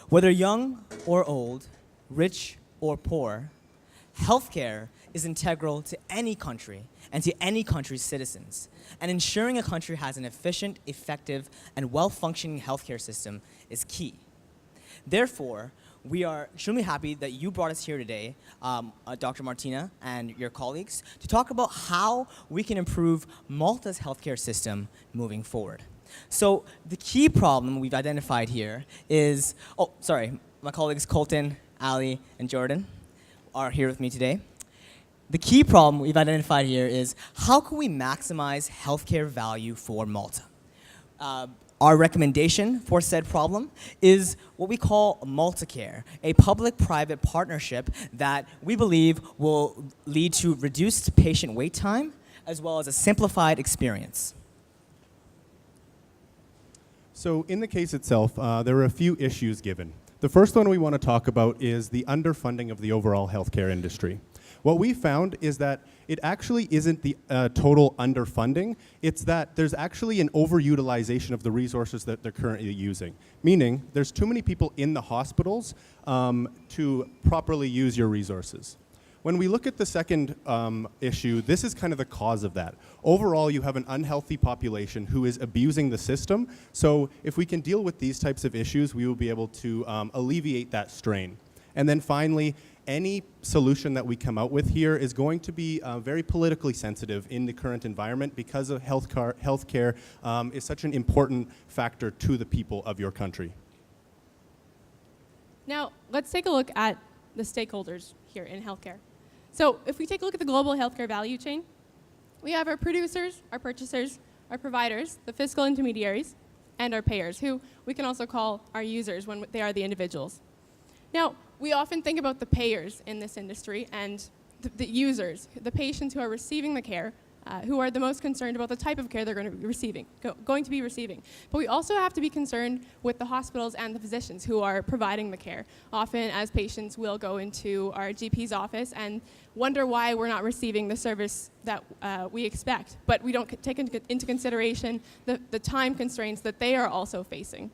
Whether young or old, rich or poor, healthcare is integral to any country and to any country's citizens. And ensuring a country has an efficient, effective, and well-functioning healthcare system is key. Therefore, we are extremely happy that you brought us here today, Dr. Martina and your colleagues, to talk about how we can improve Malta's healthcare system moving forward. So the key problem we've identified here is, my colleagues Colton, Ali, and Jordan are here with me today. The key problem we've identified here is how can we maximize healthcare value for Malta? Our recommendation for said problem is what we call MaltaCare, a public-private partnership that we believe will lead to reduced patient wait time as well as a simplified experience. So in the case itself, there are a few issues given. The first one we want to talk about is the underfunding of the overall healthcare industry. What we found is that it actually isn't the total underfunding, it's that there's actually an overutilization of the resources that they're currently using. Meaning, there's too many people in the hospitals to properly use your resources. When we look at the second issue, this is kind of the cause of that. Overall, you have an unhealthy population who is abusing the system. So if we can deal with these types of issues, we will be able to alleviate that strain. And then finally, any solution that we come out with here is going to be very politically sensitive in the current environment because of healthcare is such an important factor to the people of your country. Now, let's take a look at the stakeholders here in healthcare. So if we take a look at the global healthcare value chain, we have our producers, our purchasers, our providers, the fiscal intermediaries, and our payers, who we can also call our users when they are the individuals. Now, we often think about the payers in this industry and the users, the patients who are receiving the care, who are the most concerned about the type of care they're going to be receiving. But we also have to be concerned with the hospitals and the physicians who are providing the care. Often, as patients will go into our GP's office and wonder why we're not receiving the service that we expect, but we don't take into consideration the time constraints that they are also facing.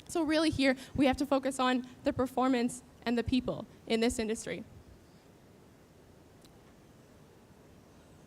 So really here, we have to focus on the performance and the people in this industry.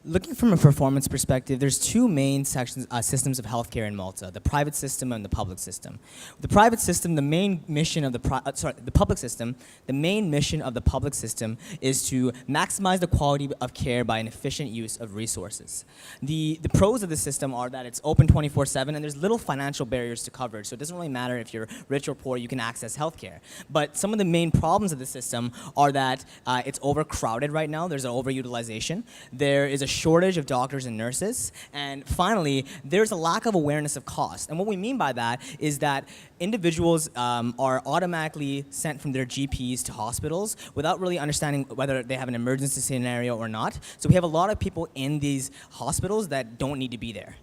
Looking from a performance perspective, there's two main systems of healthcare in Malta: the private system and the public system. The private system, the main mission of the public system, the main mission of the public system is to maximize the quality of care by an efficient use of resources. The pros of the system are that it's open 24/7 and there's little financial barriers to coverage, so it doesn't really matter if you're rich or poor, you can access healthcare. But some of the main problems of the system are that it's overcrowded right now, there's an overutilization, there is a shortage of doctors and nurses, and finally, there's a lack of awareness of cost. And what we mean by that is that individuals are automatically sent from their GPs to hospitals without really understanding whether they have an emergency scenario or not. So we have a lot of people in these hospitals that don't need to be there.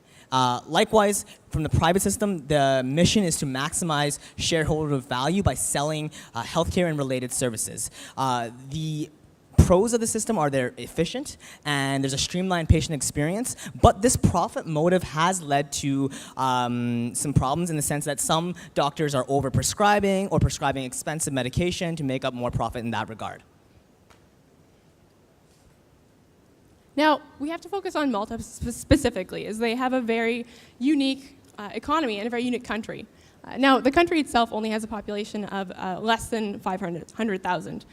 Likewise, from the private system, the mission is to maximize shareholder value by selling healthcare and related services. The pros of the system are they're efficient and there's a streamlined patient experience, but this profit motive has led to some problems in the sense that some doctors are over-prescribing or prescribing expensive medication to make up more profit in that regard. Now, we have to focus on Malta specifically, as they have a very unique economy and a very unique country. Now, the country itself only has a population of less than 500,000.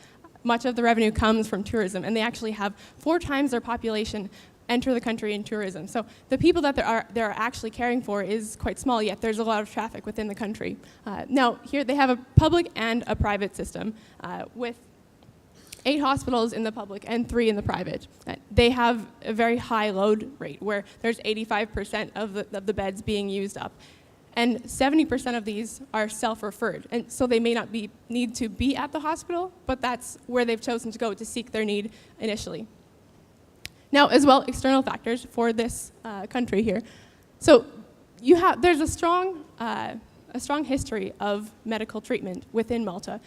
Much of the revenue comes from tourism, and they actually have 4 times their population enter the country in tourism. So the people that they're actually caring for is quite small, yet there's a lot of traffic within the country. Now, here they have a public and a private system with 8 hospitals in the public and 3 in the private. They have a very high load rate where there's 85% of the beds being used up. And 70% of these are self-referred. And so they may not need to be at the hospital, but that's where they've chosen to go to seek their need initially. Now, as well, external factors for this country here. So there's a strong history of medical treatment within Malta.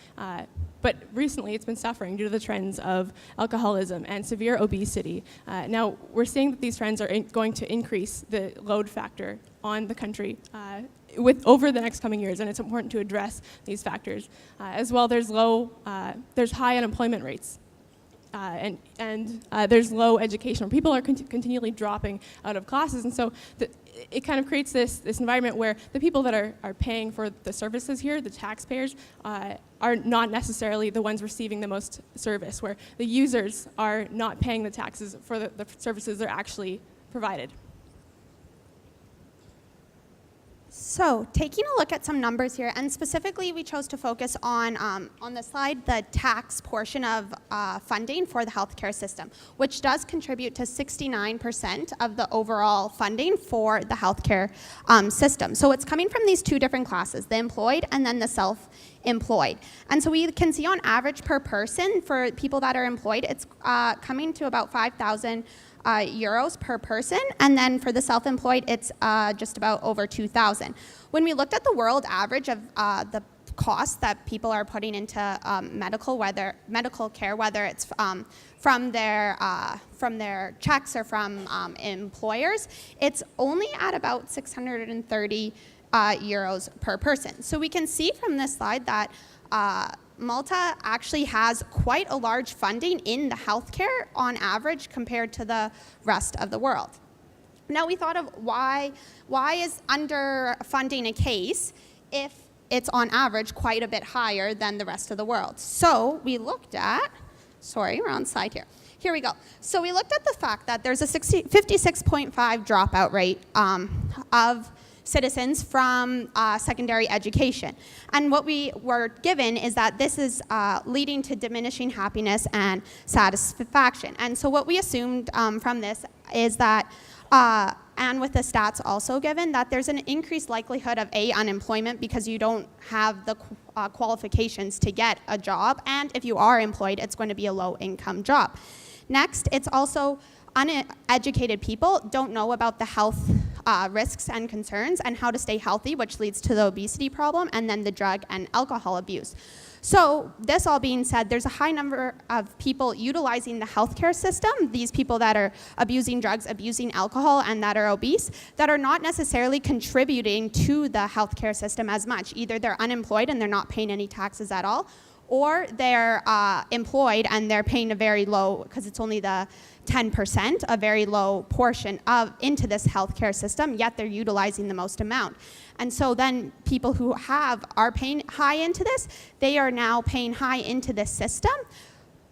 but recently it's been suffering due to the trends of alcoholism and severe obesity. Now, we're seeing that these trends are going to increase the load factor on the country over the next coming years, and it's important to address these factors. As well, there's high unemployment rates. And there's low education. People are continually dropping out of classes, and so it kind of creates this environment where the people that are paying for the services here, the taxpayers, are not necessarily the ones receiving the most service, where the users are not paying the taxes for the services they're actually provided. So, taking a look at some numbers here, and specifically we chose to focus on the slide, the tax portion of funding for the healthcare system, which does contribute to 69% of the overall funding for the healthcare system. So it's coming from these two different classes, the employed and then the self-employed. And so we can see on average per person, for people that are employed, it's coming to about 5,000 euros per person, and then for the self-employed, it's just about over 2,000. When we looked at the world average of the costs that people are putting into medical care, whether it's from their checks or from employers, it's only at about 630 euros per person. So we can see from this slide that Malta actually has quite a large funding in the healthcare on average compared to the rest of the world. Now we thought of why is underfunding a case if it's on average quite a bit higher than the rest of the world. So we looked at, sorry, wrong slide here. Here we go. So we looked at the fact that there's a 56.5 dropout rate of citizens from secondary education. And what we were given is that this is leading to diminishing happiness and satisfaction. And so what we assumed from this is that, and with the stats also given, that there's an increased likelihood of unemployment because you don't have the qualifications to get a job, and if you are employed, it's going to be a low-income job. Next, it's also uneducated people don't know about the health risks and concerns and how to stay healthy, which leads to the obesity problem and then the drug and alcohol abuse. So this all being said, there's a high number of people utilizing the healthcare system, these people that are abusing drugs, abusing alcohol, and that are obese, that are not necessarily contributing to the healthcare system as much. Either they're unemployed and they're not paying any taxes at all, or they're employed and they're paying a very low, because it's only the 10%, a very low portion into this healthcare system, yet they're utilizing the most amount. And so then people who are paying high into this, they are now paying high into this system,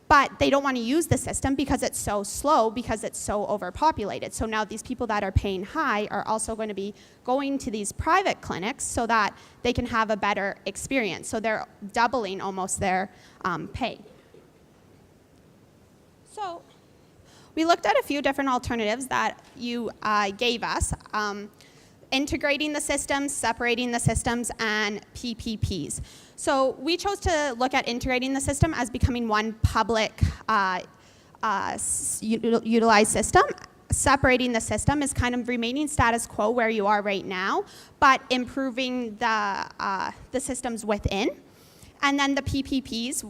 but they don't want to use the system because it's so slow, because it's so overpopulated. So now these people that are paying high are also going to be going to these private clinics so that they can have a better experience. So they're doubling almost their pay. So we looked at a few different alternatives that you gave us. Integrating the systems, separating the systems, and PPPs. So we chose to look at integrating the system as becoming one public utilized system. Separating the system is kind of remaining status quo where you are right now, but improving the systems within. And then the PPPs,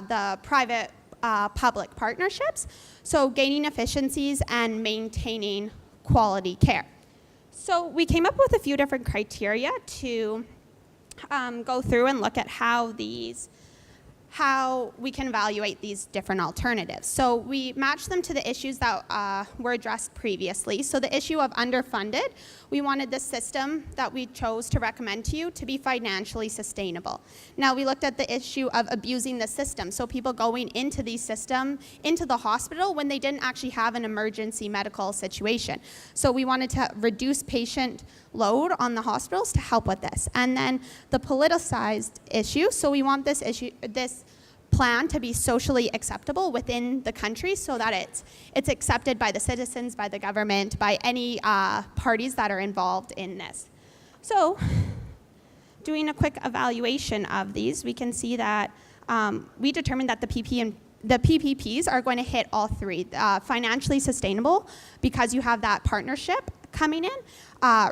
the private public partnerships, so gaining efficiencies and maintaining quality care. So we came up with a few different criteria to go through and look at how we can evaluate these different alternatives. So we matched them to the issues that were addressed previously. So the issue of underfunded, we wanted the system that we chose to recommend to you to be financially sustainable. Now we looked at the issue of abusing the system. So people going into the system, into the hospital when they didn't actually have an emergency medical situation. So we wanted to reduce patient load on the hospitals to help with this. And then the politicized issue, so we want this plan to be socially acceptable within the country so that it's accepted by the citizens, by the government, by any parties that are involved in this. So doing a quick evaluation of these, we can see that we determined that the PPPs are going to hit all three. Financially sustainable because you have that partnership coming in,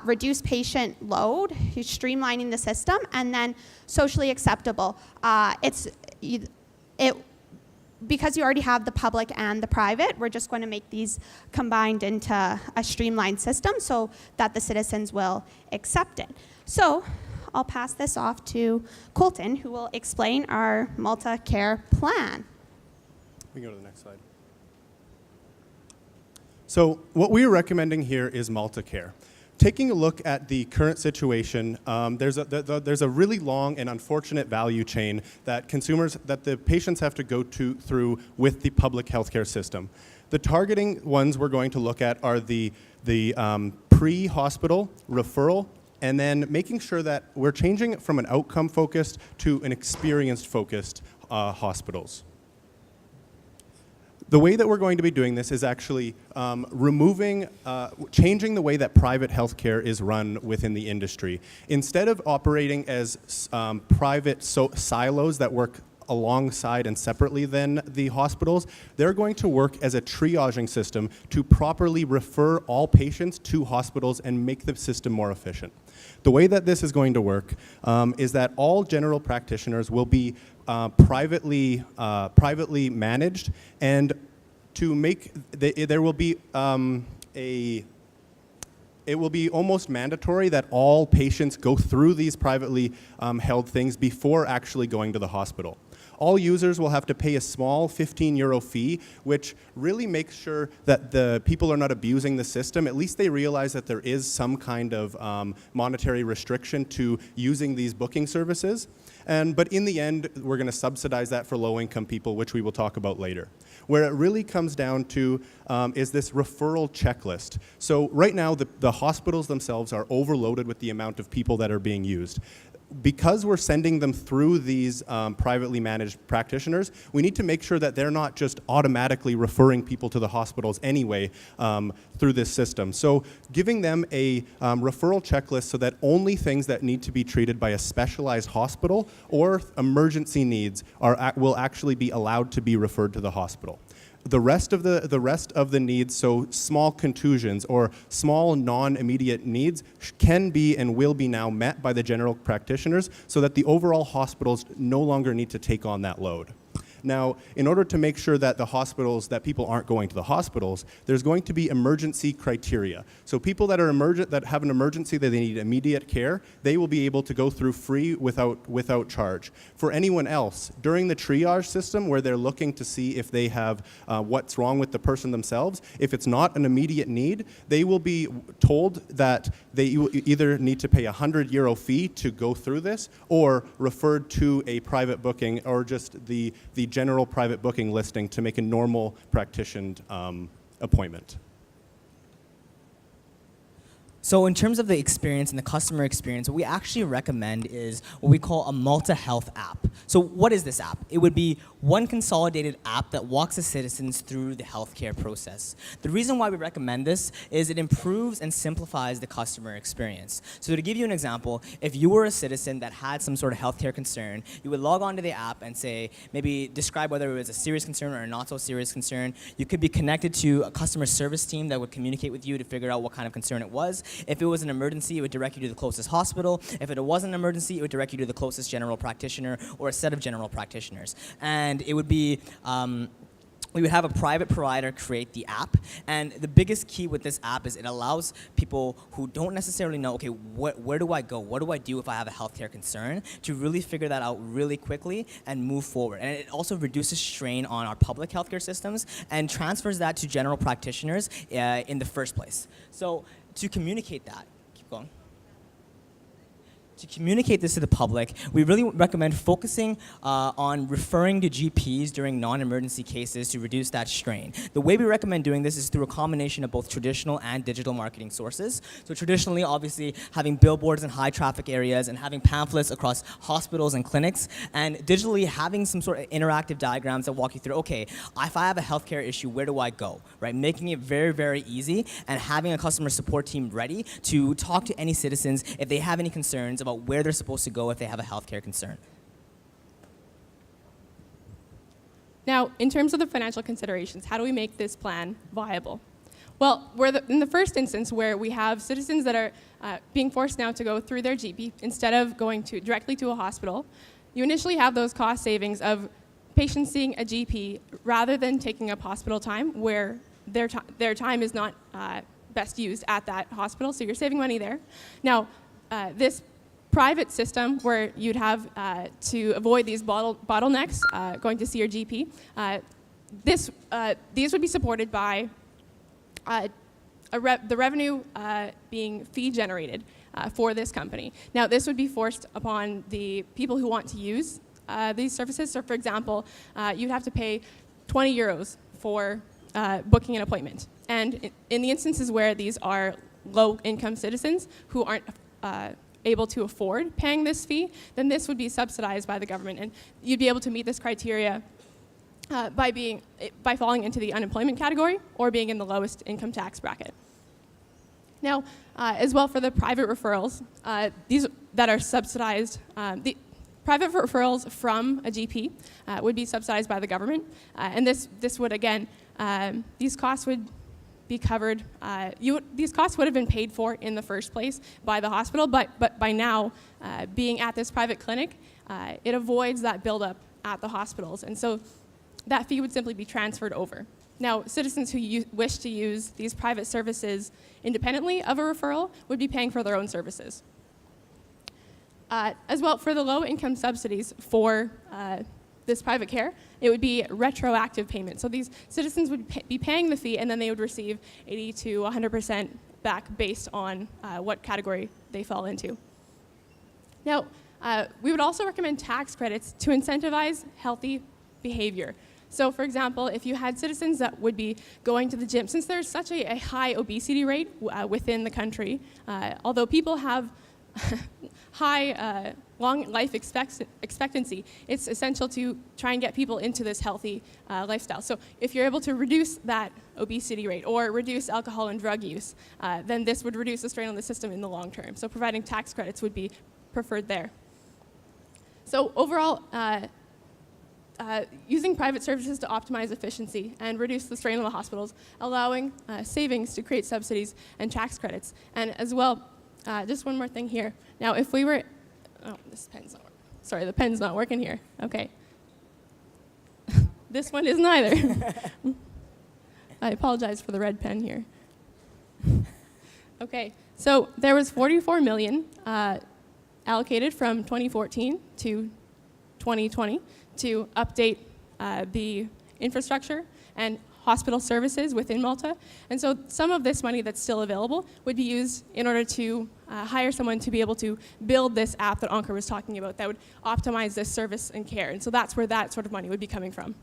reduce patient load, streamlining the system, and then socially acceptable. because you already have the public and the private, we're just going to make these combined into a streamlined system so that the citizens will accept it. So I'll pass this off to Colton, who will explain our Malta Care plan. We can go to the next slide. So what we're recommending here is Malta Care. Taking a look at the current situation, there's a really long and unfortunate value chain that the patients have to go through with the public healthcare system. The targeting ones we're going to look at are the pre-hospital referral, and then making sure that we're changing it from an outcome-focused to an experience-focused hospitals. The way that we're going to be doing this is actually changing the way that private healthcare is run within the industry. Instead of operating as private silos that work alongside and separately than the hospitals, they're going to work as a triaging system to properly refer all patients to hospitals and make the system more efficient. The way that this is going to work is that all general practitioners will be privately managed, and to make there will be it will be almost mandatory that all patients go through these privately held things before actually going to the hospital. All users will have to pay a small €15 fee, which really makes sure that the people are not abusing the system. At least they realize that there is some kind of monetary restriction to using these booking services. But in the end, we're going to subsidize that for low-income people, which we will talk about later. Where it really comes down to is this referral checklist. So right now, the hospitals themselves are overloaded with the amount of people that are being used. Because we're sending them through these privately managed practitioners, we need to make sure that they're not just automatically referring people to the hospitals anyway through this system. So giving them a referral checklist so that only things that need to be treated by a specialized hospital or emergency needs will actually be allowed to be referred to the hospital. The rest of the needs, so small contusions or small non-immediate needs, can be and will be now met by the general practitioners so that the overall hospitals no longer need to take on that load. Now, in order to make sure that that people aren't going to the hospitals, there's going to be emergency criteria. So people that have an emergency that they need immediate care, they will be able to go through free without charge. For anyone else, during the triage system where they're looking to see if they have what's wrong with the person themselves, if it's not an immediate need, they will be told that they either need to pay a €100 fee to go through this, or referred to a private booking, or just the general private booking listing to make a normal practitioned appointment. So in terms of the experience and the customer experience, what we actually recommend is what we call a Malta Health app. So what is this app? It would be one consolidated app that walks the citizens through the healthcare process. The reason why we recommend this is it improves and simplifies the customer experience. So to give you an example, if you were a citizen that had some sort of healthcare concern, you would log onto the app and say, maybe describe whether it was a serious concern or a not so serious concern. You could be connected to a customer service team that would communicate with you to figure out what kind of concern it was. If it was an emergency, it would direct you to the closest hospital. If it wasn't an emergency, it would direct you to the closest general practitioner or a set of general practitioners. And it would be, we would have a private provider create the app. And the biggest key with this app is it allows people who don't necessarily know, okay, where do I go? What do I do if I have a healthcare concern? To really figure that out really quickly and move forward. And it also reduces strain on our public healthcare systems and transfers that to general practitioners in the first place. So to communicate that, keep going. To communicate this to the public, we really recommend focusing on referring to GPs during non-emergency cases to reduce that strain. The way we recommend doing this is through a combination of both traditional and digital marketing sources. So traditionally, obviously, having billboards in high traffic areas and having pamphlets across hospitals and clinics, and digitally having some sort of interactive diagrams that walk you through, okay, if I have a healthcare issue, where do I go, right? Making it very, very easy, and having a customer support team ready to talk to any citizens if they have any concerns about where they're supposed to go if they have a healthcare concern. Now, in terms of the financial considerations, how do we make this plan viable? Well, we're in the first instance where we have citizens that are being forced now to go through their GP instead of going directly to a hospital. You initially have those cost savings of patients seeing a GP rather than taking up hospital time where their time is not best used at that hospital, so you're saving money there. Now, this private system where you'd have to avoid these bottlenecks going to see your GP, these would be supported by the revenue being fee generated for this company. Now, this would be forced upon the people who want to use these services. So, for example, you'd have to pay 20 euros for booking an appointment. And in the instances where these are low-income citizens who aren't able to afford paying this fee, then this would be subsidized by the government, and you'd be able to meet this criteria by falling into the unemployment category or being in the lowest income tax bracket. Now, as well for the private referrals, these that are subsidized, the private referrals from a GP would be subsidized by the government, and this would again, these costs would be covered. These costs would have been paid for in the first place by the hospital, but by now being at this private clinic, it avoids that buildup at the hospitals, and so that fee would simply be transferred over. Now, citizens who wish to use these private services independently of a referral would be paying for their own services. As well, for the low-income subsidies for this private care, it would be retroactive payment. So these citizens would be paying the fee, and then they would receive 80 to 100% back based on what category they fall into. Now, we would also recommend tax credits to incentivize healthy behavior. So, for example, if you had citizens that would be going to the gym, since there's such a high obesity rate within the country, although people have high long life expectancy, it's essential to try and get people into this healthy lifestyle. So if you're able to reduce that obesity rate or reduce alcohol and drug use, then this would reduce the strain on the system in the long term. So providing tax credits would be preferred there. So overall, using private services to optimize efficiency and reduce the strain on the hospitals, allowing savings to create subsidies and tax credits. And as well, just one more thing here. Now, if we were, oh, this pen's not working. Sorry, the pen's not working here. Okay. This one isn't either. I apologize for the red pen here. Okay, so there was 44 million allocated from 2014 to 2020 to update the infrastructure and hospital services within Malta. And so some of this money that's still available would be used in order to hire someone to be able to build this app that Ankur was talking about that would optimize this service and care. And so that's where that sort of money would be coming from.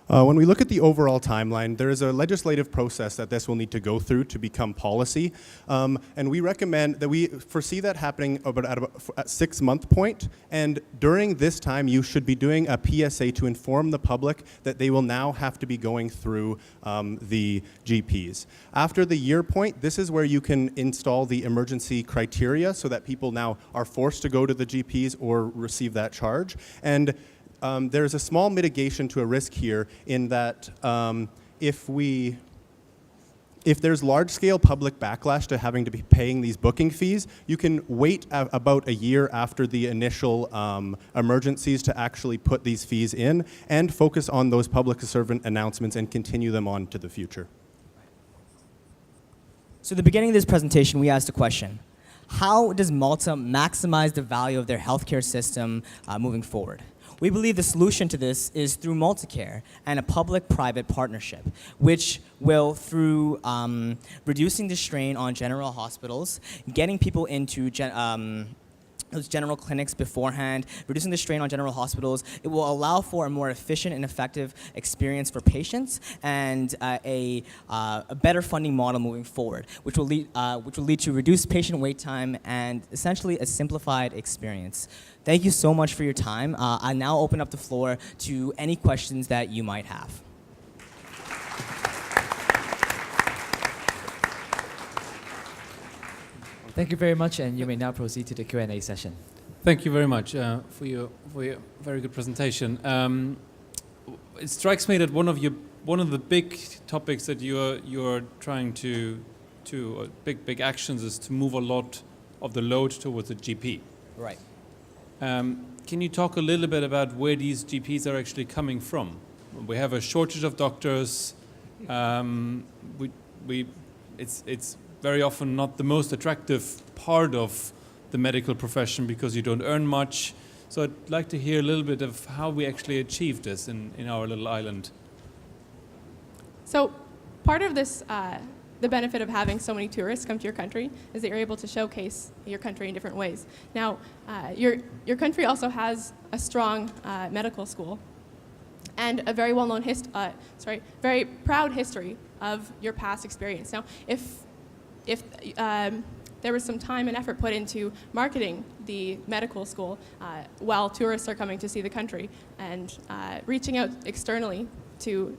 When we look at the overall timeline, there is a legislative process that this will need to go through to become policy. And we recommend that we foresee that happening at a 6-month point. And during this time, you should be doing a PSA to inform the public that they will now have to be going through the GPs. After the year point, this is where you can install the emergency criteria so that people now are forced to go to the GPs or receive that charge. And there's a small mitigation to a risk here in that if there's large-scale public backlash to having to be paying these booking fees, you can wait about a year after the initial emergencies to actually put these fees in and focus on those public servant announcements and continue them on to the future. So at the beginning of this presentation, we asked a question. How does Malta maximize the value of their healthcare system moving forward? We believe the solution to this is through MaltaCare and a public-private partnership, which will, through reducing the strain on general hospitals, getting people into those general clinics beforehand, reducing the strain on general hospitals, it will allow for a more efficient and effective experience for patients and a better funding model moving forward, which will lead to reduced patient wait time and essentially a simplified experience. Thank you so much for your time. I now open up the floor to any questions that you might have. Thank you very much, and you may now proceed to the Q&A session. Thank you very much for your very good presentation. It strikes me that one of the big topics that you're trying to big actions is to move a lot of the load towards the GP. Right. can you talk a little bit about where these GPs are actually coming from? We have a shortage of doctors. It's very often not the most attractive part of the medical profession because you don't earn much. So I'd like to hear a little bit of how we actually achieve this in our little island. So part of this, the benefit of having so many tourists come to your country is that you're able to showcase your country in different ways. Now, your country also has a strong medical school and a very well-known very proud history of your past experience. Now, if there was some time and effort put into marketing the medical school while tourists are coming to see the country and reaching out externally to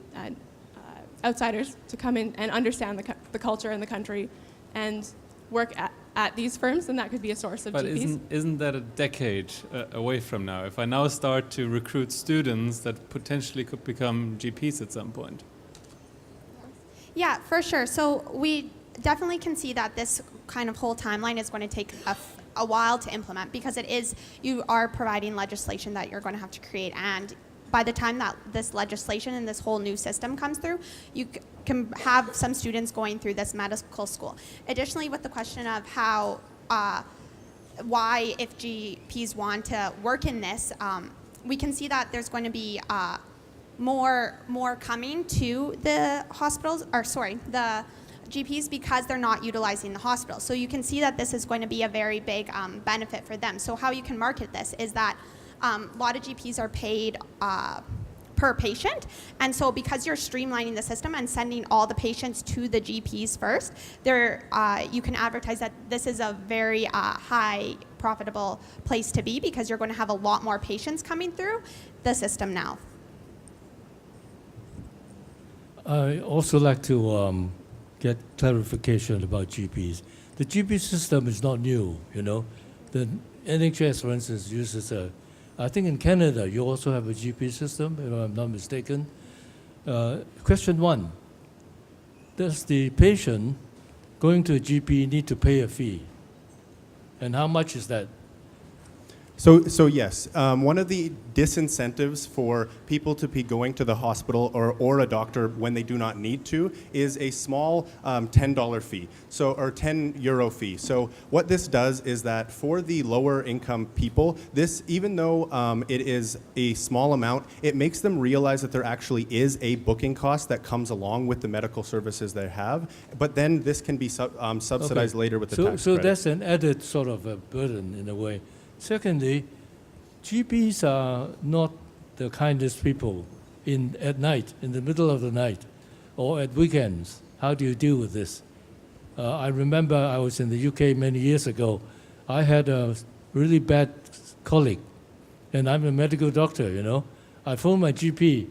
outsiders to come in and understand the culture and the country and work at these firms, then that could be a source of But GPs. isn't that a decade away from now? If I now start to recruit students that potentially could become GPs at some point. Yeah, for sure. So we definitely can see that this kind of whole timeline is going to take a while to implement because you are providing legislation that you're going to have to create, and by the time that this legislation and this whole new system comes through, you can have some students going through this medical school. Additionally, with the question of how, why if GPs want to work in this, we can see that there's going to be more coming to the hospitals, the GPs because they're not utilizing the hospital. So you can see that this is going to be a very big benefit for them. So how you can market this is that a lot of GPs are paid per patient, and so because you're streamlining the system and sending all the patients to the GPs first, you can advertise that this is a very high profitable place to be because you're going to have a lot more patients coming through the system now. I also like to get clarification about GPs. The GP system is not new, you know. The NHS, for instance, uses I think in Canada you also have a GP system, if I'm not mistaken. Question one, does the patient going to a GP need to pay a fee? And how much is that? So yes, one of the disincentives for people to be going to the hospital or a doctor when they do not need to is a small $10 fee, or €10 fee. So what this does is that for the lower income people, this, even though it is a small amount, it makes them realize that there actually is a booking cost that comes along with the medical services they have. But then this can be subsidized later with the tax So credit. that's an added sort of a burden in a way. Secondly, GPs are not the kindest people at night, in the middle of the night, or at weekends. How do you deal with this? I remember I was in the UK many years ago. I had a really bad colleague, and I'm a medical doctor, you know. I phoned my GP,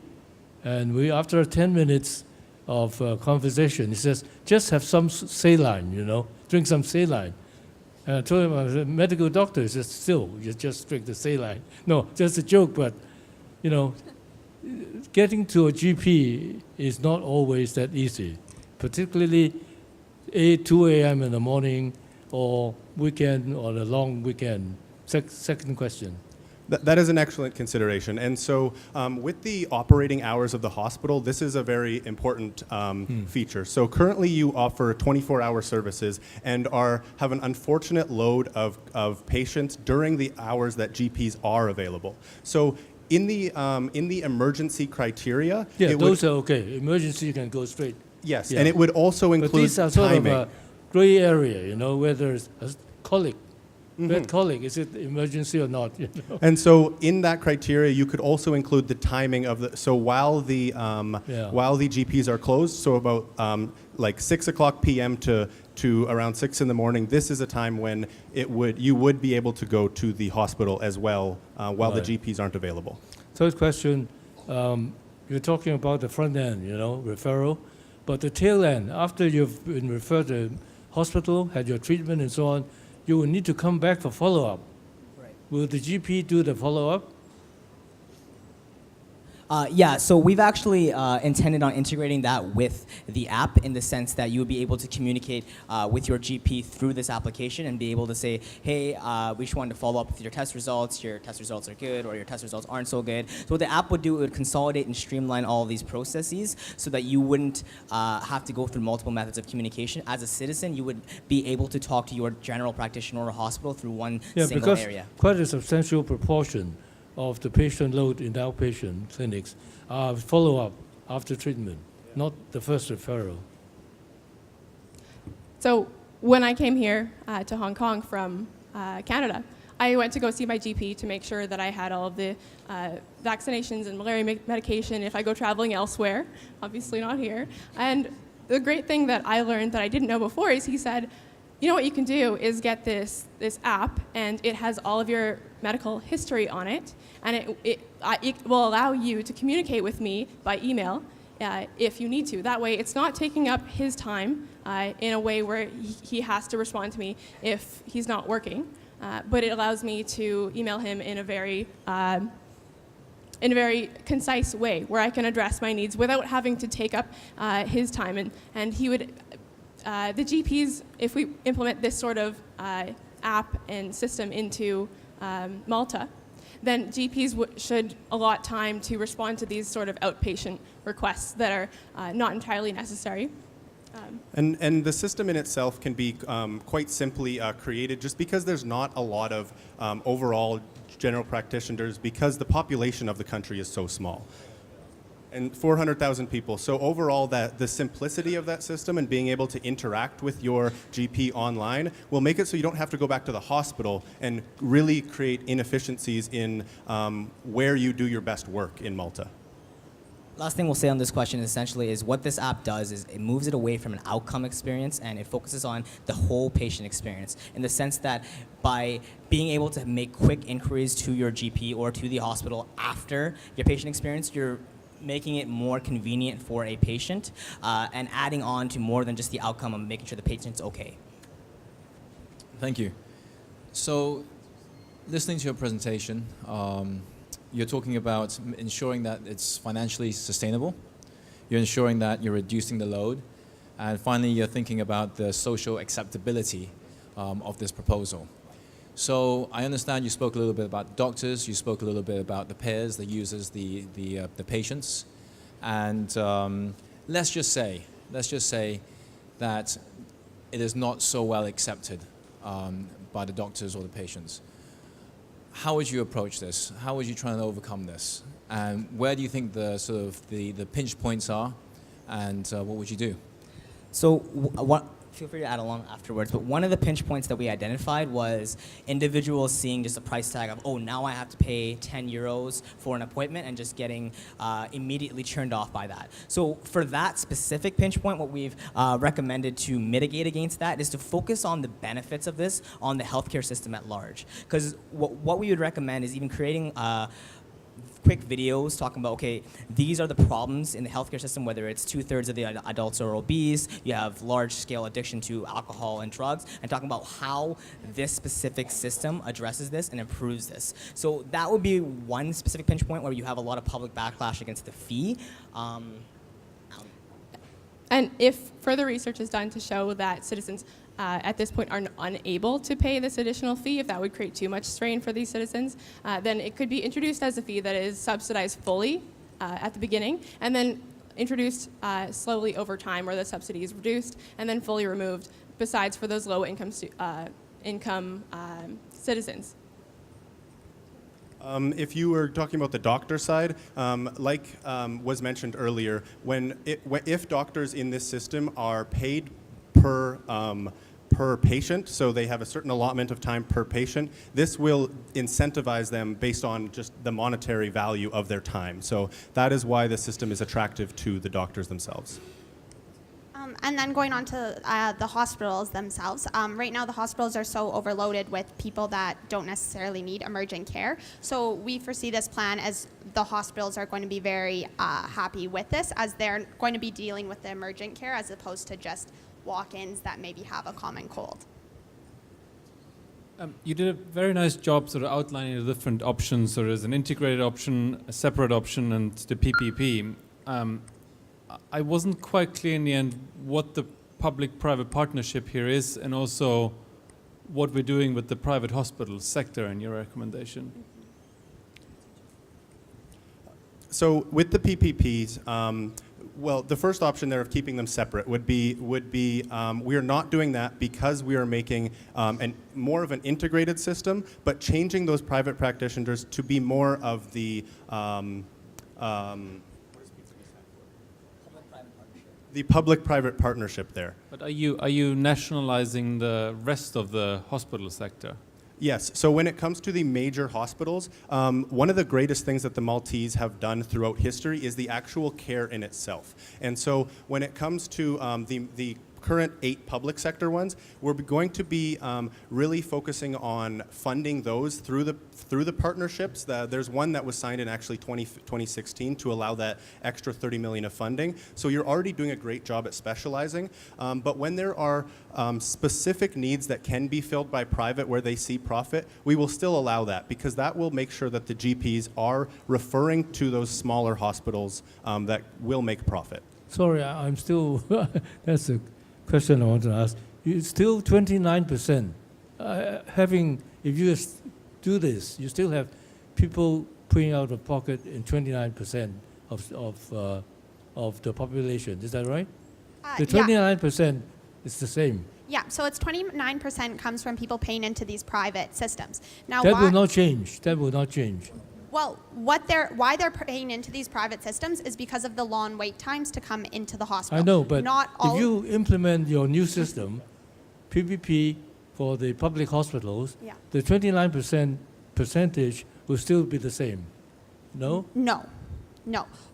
and after 10 minutes of conversation, he says, just have some saline, you know, drink some saline. And I told him I was a medical doctor. He says, still, you just drink the saline. No, just a joke, but, you know, getting to a GP is not always that easy, particularly 2 a.m. in the morning or weekend or a long weekend. Second question. That is an excellent consideration. And so with the operating hours of the hospital, this is a very important feature. So currently you offer 24-hour services and have an unfortunate load of patients during the hours that GPs are available. So in the emergency criteria... Yeah, those are okay. Emergency, you can go straight. Yes, Yeah. and it would also include But these are sort timing. of a gray area, you know, where there's a colic. Bad colic, is it emergency or not? You know? And so in that criteria, you could also include the timing of so while the GPs are closed, so about like 6 o'clock p.m. to around 6 in the morning, this is a time when you would be able to go to the hospital as well while the GPs aren't available. Third question, you're talking about the front end, you know, referral, but the tail end, after you've been referred to hospital, had your treatment and so on, you will need to come back for follow-up. Right. Will the GP do the follow-up? Yeah, so we've actually intended on integrating that with the app in the sense that you would be able to communicate with your GP through this application and be able to say, hey, we just wanted to follow up with your test results are good, or your test results aren't so good. So what the app would do, it would consolidate and streamline all of these processes so that you wouldn't have to go through multiple methods of communication. As a citizen, you would be able to talk to your general practitioner or hospital through one single because area. quite a substantial proportion of the patient load in the outpatient clinics are follow-up after treatment, not the first referral. So when I came here to Hong Kong from Canada, I went to go see my GP to make sure that I had all of the vaccinations and malaria medication if I go traveling elsewhere, obviously not here. And the great thing that I learned that I didn't know before is he said, you know what you can do is get this app, and it has all of your medical history on it, and it will allow you to communicate with me by email if you need to. That way, it's not taking up his time in a way where he has to respond to me if he's not working, but it allows me to email him in a very concise way where I can address my needs without having to take up his time. And he would, the GPs, if we implement this sort of app and system into Malta, then GPs should allot time to respond to these sort of outpatient requests that are not entirely necessary. And the system in itself can be quite simply created just because there's not a lot of overall general practitioners because the population of the country is so small. And 400,000 people. So overall, the simplicity of that system and being able to interact with your GP online will make it so you don't have to go back to the hospital and really create inefficiencies in where you do your best work in Malta. Last thing we'll say on this question essentially is what this app does is it moves it away from an outcome experience and it focuses on the whole patient experience in the sense that by being able to make quick inquiries to your GP or to the hospital after your patient experience, you're making it more convenient for a patient and adding on to more than just the outcome of making sure the patient's okay. Thank you. So, listening to your presentation, you're talking about ensuring that it's financially sustainable. You're ensuring that you're reducing the load. And finally, you're thinking about the social acceptability of this proposal. So I understand you spoke a little bit about doctors, you spoke a little bit about the payers, the users, the patients. And let's just say that it is not so well accepted by the doctors or the patients. How would you approach this? How would you try and overcome this? And where do you think the sort of the pinch points are? And what would you do? So feel free to add along afterwards, but one of the pinch points that we identified was individuals seeing just a price tag of, oh, now I have to pay 10 euros for an appointment and just getting immediately turned off by that. So for that specific pinch point, what we've recommended to mitigate against that is to focus on the benefits of this on the healthcare system at large. Because what we would recommend is even creating quick videos talking about, okay, these are the problems in the healthcare system, whether it's 2/3 of the adults are obese, you have large-scale addiction to alcohol and drugs, and talking about how this specific system addresses this and improves this. So that would be one specific pinch point where you have a lot of public backlash against the fee. And if further research is done to show that citizens at this point are unable to pay this additional fee, if that would create too much strain for these citizens, then it could be introduced as a fee that is subsidized fully at the beginning, and then introduced slowly over time where the subsidy is reduced, and then fully removed, besides for those low-income citizens. If you were talking about the doctor side, like was mentioned earlier, if doctors in this system are paid per patient, so they have a certain allotment of time per patient, this will incentivize them based on just the monetary value of their time. So that is why the system is attractive to the doctors themselves. And then going on to the hospitals themselves, right now the hospitals are so overloaded with people that don't necessarily need emergent care. So we foresee this plan as the hospitals are going to be very happy with this, as they're going to be dealing with the emergent care as opposed to just walk-ins that maybe have a common cold. You did a very nice job sort of outlining the different options. So there's an integrated option, a separate option, and the PPP. I wasn't quite clear in the end what the public-private partnership here is, and also what we're doing with the private hospital sector in your recommendation. So with the PPPs, well, the first option there of keeping them separate would be we are not doing that because we are making more of an integrated system, but changing those private practitioners to be more of the public-private partnership there. But are you nationalizing the rest of the hospital sector? Yes, so when it comes to the major hospitals, one of the greatest things that the Maltese have done throughout history is the actual care in itself. And so when it comes to the current 8 public sector ones, we're going to be really focusing on funding those through the partnerships. There's one that was signed in actually 2016 to allow that extra $30 million of funding. So you're already doing a great job at specializing. But when there are specific needs that can be filled by private where they see profit, we will still allow that because that will make sure that the GPs are referring to those smaller hospitals that will make profit. Sorry, I'm still, that's a question I want to ask. You still 29%. If you just do this, you still have people putting out of pocket in 29% of the population. Is that right? The 29% is the same. Yeah, so it's 29% comes from people paying into these private systems. Now, That will not change. That will not change. Well, why they're paying into these private systems is because of the long wait times to come into the hospital. I know, but not all if you implement your new system, PPP for the public hospitals, Yeah. the 29% percentage will still be the same. No? No.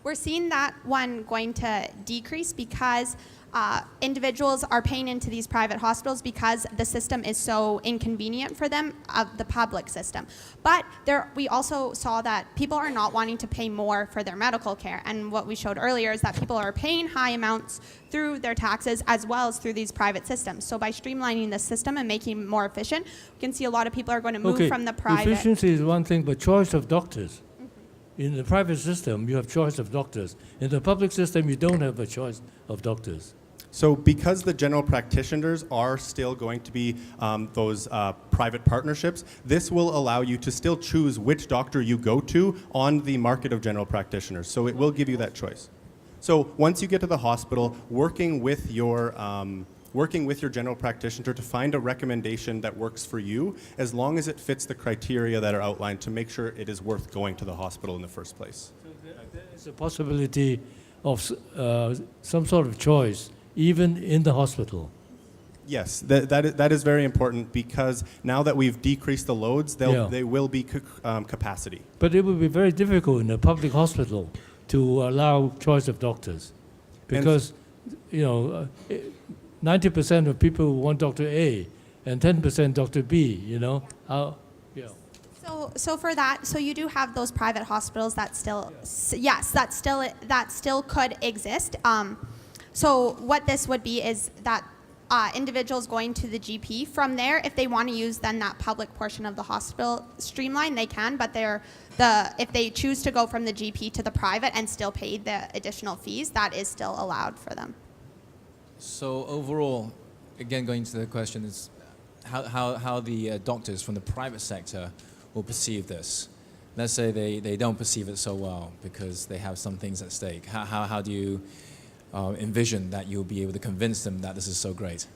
We're seeing that one going to decrease because individuals are paying into these private hospitals because the system is so inconvenient for them of the public system. But we also saw that people are not wanting to pay more for their medical care. And what we showed earlier is that people are paying high amounts through their taxes as well as through these private systems. So by streamlining the system and making it more efficient, we can see a lot of people are going to move from the private. Efficiency is one thing, but choice of doctors. In the private system, you have choice of doctors. In the public system, you don't have a choice of doctors. So because the general practitioners are still going to be those private partnerships, this will allow you to still choose which doctor you go to on the market of general practitioners. So it will give you that choice. So once you get to the hospital, working with your general practitioner to find a recommendation that works for you, as long as it fits the criteria that are outlined to make sure it is worth going to the hospital in the first place. So there is a possibility of some sort of choice even in the hospital. Yes, that is very important because now that we've decreased the loads, they will be capacity. But it will be very difficult in a public hospital to allow choice of doctors because, 90% of people want Dr. A and 10% Dr. B, So for that, so you do have those private hospitals that still, yes, that still could exist. So what this would be is that individuals going to the GP from there, if they want to use then that public portion of the hospital streamline, they can, but if they choose to go from the GP to the private and still pay the additional fees, that is still allowed for them. So overall, again, going to the question is how the doctors from the private sector will perceive this. Let's say they don't perceive it so well because they have some things at stake. How do you envision that you'll be able to convince them that this is so great?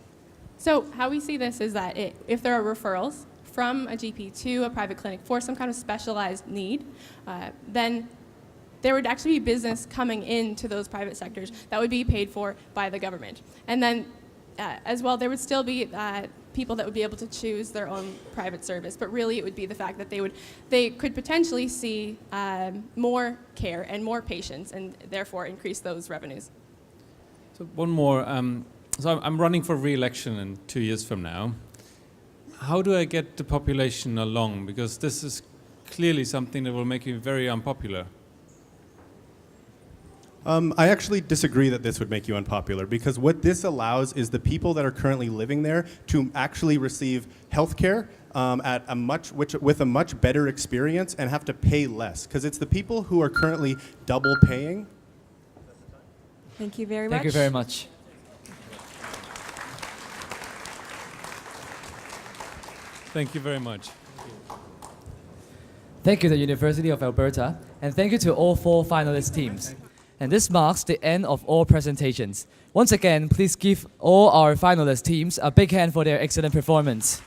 So how we see this is that if there are referrals from a GP to a private clinic for some kind of specialized need, then there would actually be business coming into those private sectors that would be paid for by the government. And then as well, there would still be people that would be able to choose their own private service, but really it would be the fact that they could potentially see more care and more patients and therefore increase those revenues. So one more. So I'm running for re-election in 2 years from now. How do I get the population along? Because this is clearly something that will make you very unpopular. I actually disagree that this would make you unpopular because what this allows is the people that are currently living there to actually receive health care with a much better experience and have to pay less, because it's the people who are currently double paying. Thank you very much. Thank you very much. Thank you very much. Thank you to the University of Alberta, and thank you to all 4 finalist teams. And this marks the end of all presentations. Once again, please give all our finalist teams a big hand for their excellent performance.